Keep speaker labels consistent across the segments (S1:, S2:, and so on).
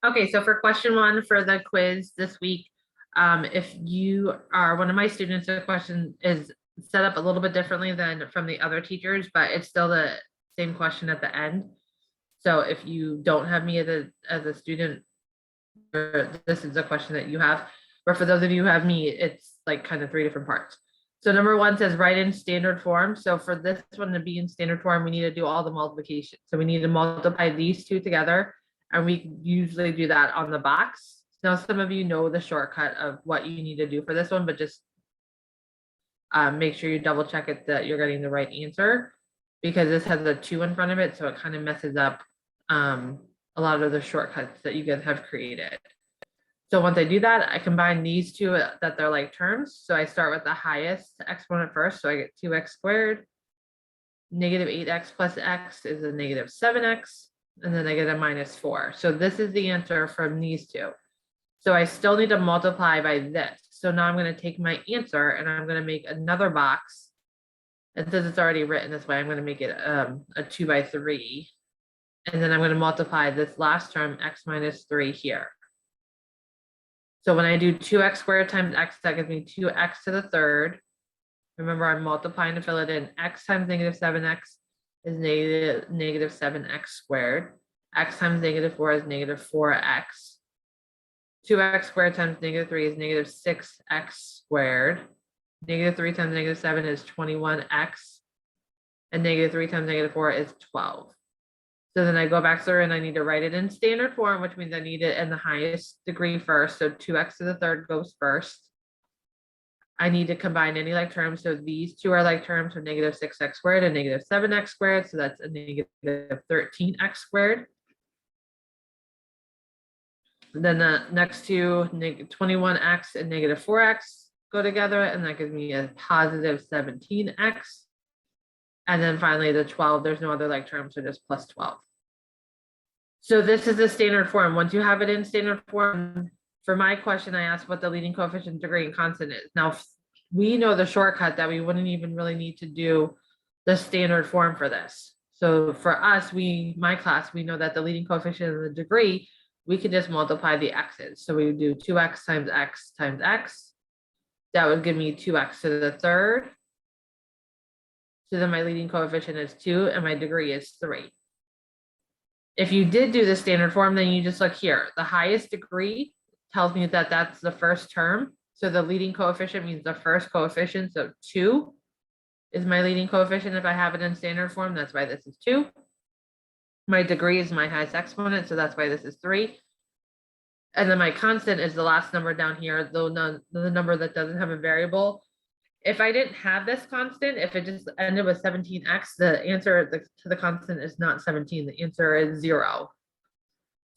S1: Okay, so for question one for the quiz this week, if you are one of my students, the question is set up a little bit differently than from the other teachers, but it's still the same question at the end. So if you don't have me as a student, or this is a question that you have, but for those of you who have me, it's like kind of three different parts. So number one says write in standard form. So for this one to be in standard form, we need to do all the multiplication. So we need to multiply these two together, and we usually do that on the box. Now, some of you know the shortcut of what you need to do for this one, but just make sure you double check it that you're getting the right answer, because this has a 2 in front of it, so it kind of messes up a lot of the shortcuts that you guys have created. So once I do that, I combine these two that they're like terms. So I start with the highest exponent first. So I get 2x squared. Negative 8x plus x is a negative 7x. And then I get a minus 4. So this is the answer from these two. So I still need to multiply by this. So now I'm going to take my answer and I'm going to make another box. And since it's already written this way, I'm going to make it a 2 by 3. And then I'm going to multiply this last term, x minus 3 here. So when I do 2x squared times x, that gives me 2x to the third. Remember, I'm multiplying to fill it in. X times negative 7x is negative 7x squared. X times negative 4 is negative 4x. 2x squared times negative 3 is negative 6x squared. Negative 3 times negative 7 is 21x. And negative 3 times negative 4 is 12. So then I go back through and I need to write it in standard form, which means I need it in the highest degree first. So 2x to the third goes first. I need to combine any like terms. So these two are like terms, so negative 6x squared and negative 7x squared. So that's a negative 13x squared. And then the next two, negative 21x and negative 4x go together, and that gives me a positive 17x. And then finally the 12, there's no other like terms, so just plus 12. So this is the standard form. Once you have it in standard form, for my question, I asked what the leading coefficient, degree, and constant is. Now, we know the shortcut that we wouldn't even really need to do the standard form for this. So for us, my class, we know that the leading coefficient and the degree, we can just multiply the x's. So we would do 2x times x times x. That would give me 2x to the third. So then my leading coefficient is 2 and my degree is 3. If you did do the standard form, then you just look here. The highest degree tells me that that's the first term. So the leading coefficient means the first coefficient. So 2 is my leading coefficient if I have it in standard form. That's why this is 2. My degree is my highest exponent, so that's why this is 3. And then my constant is the last number down here, the number that doesn't have a variable. If I didn't have this constant, if it just ended with 17x, the answer to the constant is not 17. The answer is 0.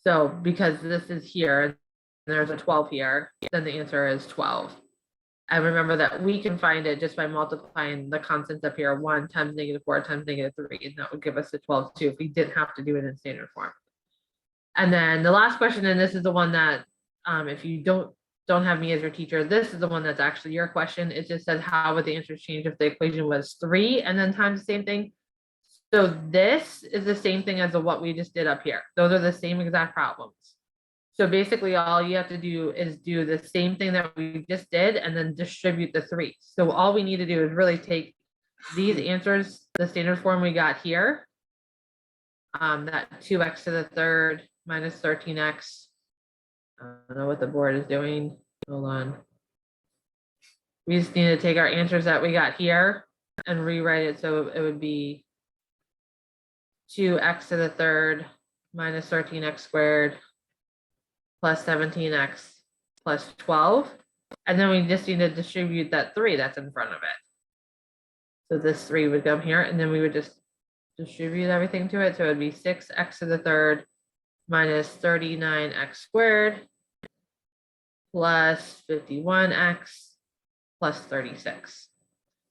S1: So because this is here, and there's a 12 here, then the answer is 12. And remember that we can find it just by multiplying the constants up here, 1 times negative 4 times negative 3, and that would give us the 12 too if we didn't have to do it in standard form. And then the last question, and this is the one that if you don't have me as your teacher, this is the one that's actually your question. It just says how would the answers change if the equation was 3 and then times the same thing. So this is the same thing as what we just did up here. Those are the same exact problems. So basically all you have to do is do the same thing that we just did and then distribute the 3. So all we need to do is really take these answers, the standard form we got here, that 2x to the third minus 13x. I don't know what the board is doing. Hold on. We just need to take our answers that we got here and rewrite it so it would be 2x to the third minus 13x squared plus 17x plus 12. And then we just need to distribute that 3 that's in front of it. So this 3 would come here, and then we would just distribute everything to it. So it would be 6x to the third minus 39x squared plus 51x plus 36.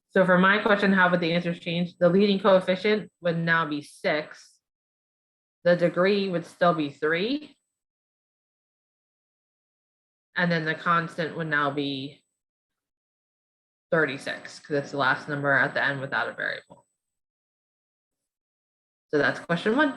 S1: So for my question, how would the answers change? The leading coefficient would now be 6. The degree would still be 3. And then the constant would now be 36 because it's the last number at the end without a variable. So that's question 1.